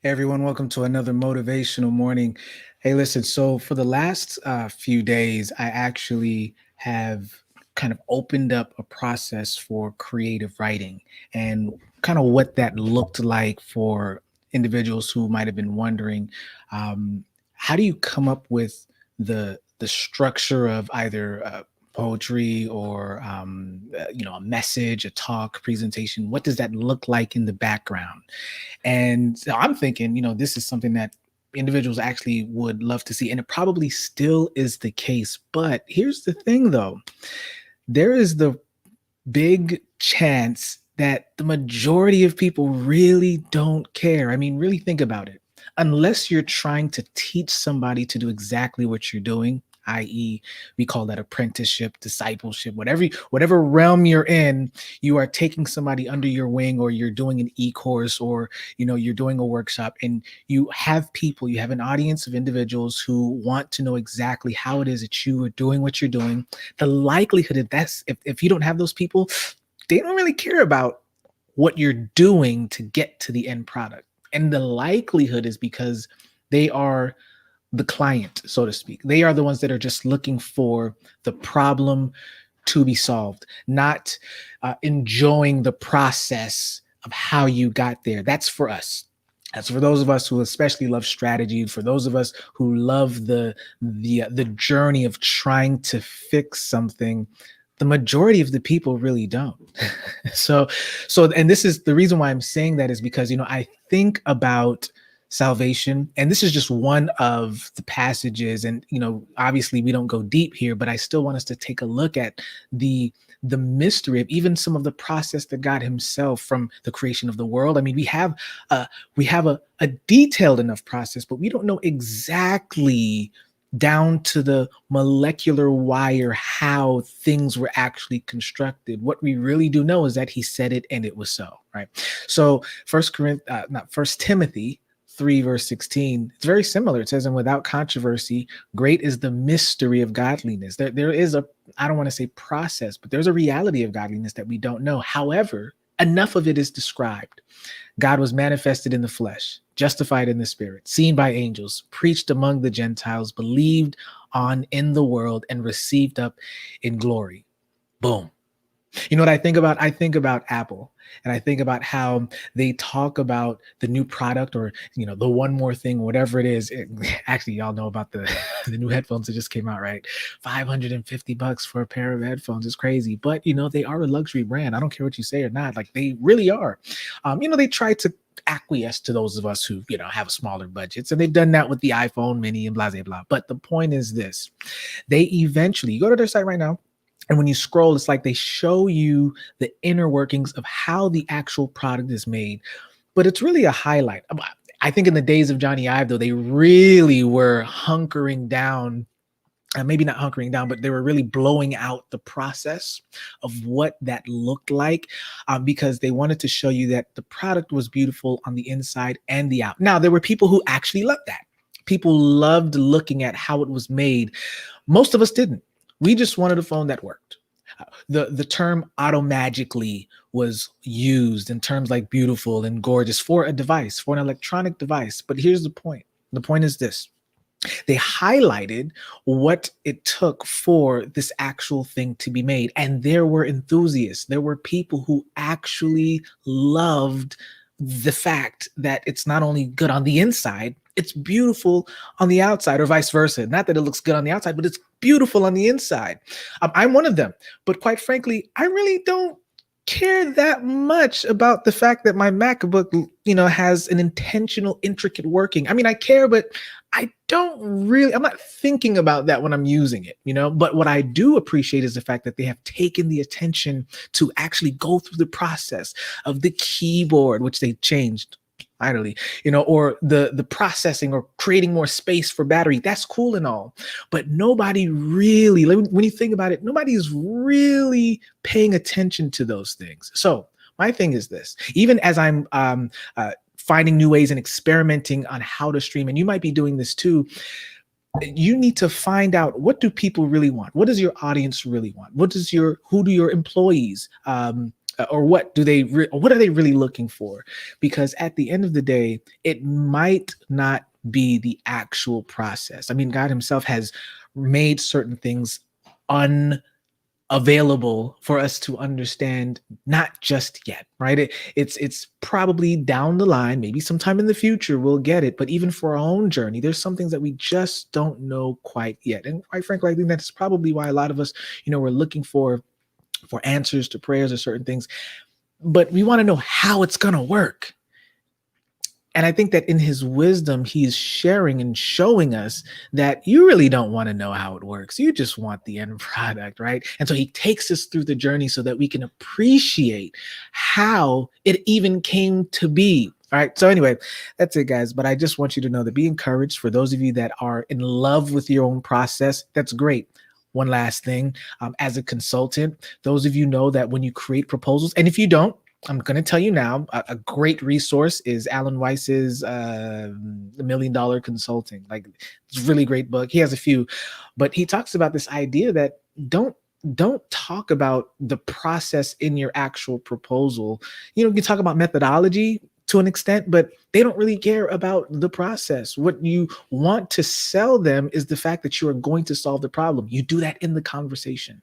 Hey everyone, welcome to another motivational morning. Hey, listen, so for the last few days, I actually have kind of opened up a process for creative writing and kind of what that looked like for individuals who might have been wondering, um, how do you come up with the structure of either poetry or a message, a talk, presentation? What does that look like in the background? And so I'm thinking, this is something that individuals actually would love to see. And it probably still is the case. But here's the thing, though, there is the big chance that the majority of people really don't care. I mean, really think about it. Unless you're trying to teach somebody to do exactly what you're doing, i.e., we call that apprenticeship, discipleship, whatever realm you're in, you are taking somebody under your wing, or you're doing an e-course, or you're doing a workshop, and you have an audience of individuals who want to know exactly how it is that you are doing what you're doing. The likelihood of that's if you don't have those people, they don't really care about what you're doing to get to the end product. And the likelihood is because they are the client, so to speak. They are the ones that are just looking for the problem to be solved, not enjoying the process of how you got there. That's for us. That's for those of us who especially love strategy, for those of us who love the journey of trying to fix something. The majority of the people really don't. so and this is the reason why I'm saying that, is because I think about salvation, and this is just one of the passages, and obviously we don't go deep here, but I still want us to take a look at the mystery of even some of the process that God himself, from the creation of the world. I mean, we have a detailed enough process, but we don't know exactly down to the molecular wire how things were actually constructed. What we really do know is that he said it and it was so, right? So First Timothy 3 verse 16, it's very similar. It says, and without controversy, great is the mystery of godliness. There is a, I don't want to say process, but there's a reality of godliness that we don't know. However, enough of it is described. God was manifested in the flesh, justified in the spirit, seen by angels, preached among the Gentiles, believed on in the world, and received up in glory. Boom. You know what I think about? I think about Apple, and I think about how they talk about the new product, or the one more thing, whatever it is. Actually, y'all know about the the new headphones that just came out, right? $550 for a pair of headphones is crazy, but they are a luxury brand. I don't care what you say or not, like they really are. They try to acquiesce to those of us who have smaller budgets, and they've done that with the iPhone mini and blah blah blah. But the point is this: they eventually, you go to their site right now, and when you scroll, it's like they show you the inner workings of how the actual product is made. But it's really a highlight. I think in the days of Johnny Ive, though, they really were hunkering down, maybe not hunkering down, but they were really blowing out the process of what that looked like, because they wanted to show you that the product was beautiful on the inside and the out. Now, there were people who actually loved that. People loved looking at how it was made. Most of us didn't. We just wanted a phone that worked. The term automagically was used in terms like beautiful and gorgeous for a device, for an electronic device. But here's the point. The point is this: they highlighted what it took for this actual thing to be made. And there were enthusiasts. There were people who actually loved the fact that it's not only good on the inside, it's beautiful on the outside, or vice versa. Not that it looks good on the outside, but it's beautiful on the inside. I'm one of them. But quite frankly, I really don't care that much about the fact that my MacBook, has an intentional, intricate working. I mean, I care, but I'm not thinking about that when I'm using it, But what I do appreciate is the fact that they have taken the attention to actually go through the process of the keyboard, which they changed idly, or the processing, or creating more space for battery. That's cool and all, but nobody really, when you think about it, nobody is really paying attention to those things. So my thing is this: even as I'm finding new ways and experimenting on how to stream, and you might be doing this too, You need to find out, what do people really want? What does your audience really want? Who do your employees or what are they really looking for? Because at the end of the day, it might not be the actual process. I mean, God himself has made certain things available for us to understand, not just yet, right? It's probably down the line, maybe sometime in the future we'll get it, but even for our own journey, there's some things that we just don't know quite yet. And quite frankly, I think that's probably why a lot of us, we're looking for answers to prayers or certain things, but we want to know how it's going to work. And I think that in his wisdom, he's sharing and showing us that you really don't want to know how it works. You just want the end product, right? And so he takes us through the journey so that we can appreciate how it even came to be. All right. So anyway, that's it, guys. But I just want you to know that be encouraged. For those of you that are in love with your own process, that's great. One last thing, as a consultant, those of you know that when you create proposals, and if you don't, I'm going to tell you now, a great resource is Alan Weiss's The $1 Million Consulting. Like, it's a really great book. He has a few, but he talks about this idea that don't talk about the process in your actual proposal. You can talk about methodology to an extent, but they don't really care about the process. What you want to sell them is the fact that you are going to solve the problem. You do that in the conversation.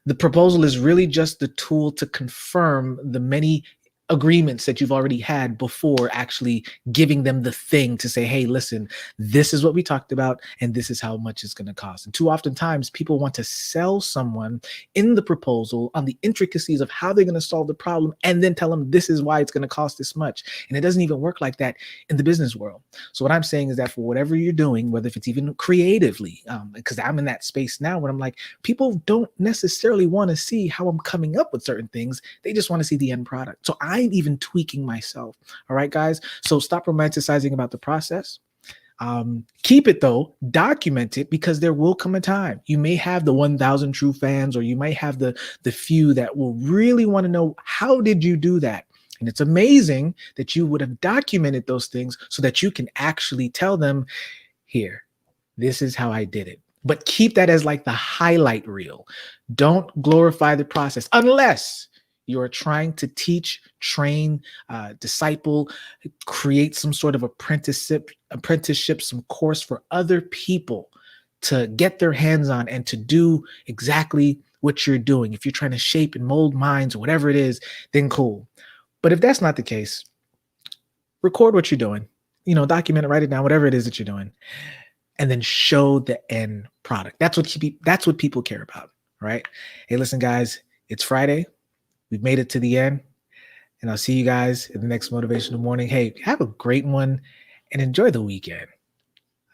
The proposal is really just the tool to confirm the many agreements that you've already had before actually giving them the thing to say, hey, listen, this is what we talked about, and this is how much it's going to cost. And too often times people want to sell someone in the proposal on the intricacies of how they're going to solve the problem and then tell them this is why it's going to cost this much. And it doesn't even work like that in the business world. So what I'm saying is that for whatever you're doing, whether if it's even creatively, because I'm in that space now where I'm like, people don't necessarily want to see how I'm coming up with certain things. They just want to see the end product. So I'm even tweaking myself. All right, guys. So stop romanticizing about the process. Keep it though, document it, because there will come a time you may have the 1,000 true fans, or you might have the few that will really want to know, how did you do that? And it's amazing that you would have documented those things so that you can actually tell them, here, this is how I did it. But keep that as like the highlight reel. Don't glorify the process unless you're trying to teach, train, disciple, create some sort of apprenticeship, some course for other people to get their hands on and to do exactly what you're doing. If you're trying to shape and mold minds or whatever it is, then cool. But if that's not the case, record what you're doing, document it, write it down, whatever it is that you're doing, and then show the end product. That's what people care about, right? Hey, listen, guys, it's Friday. We've made it to the end, and I'll see you guys in the next motivational morning. Hey, have a great one and enjoy the weekend.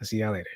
I'll see y'all later.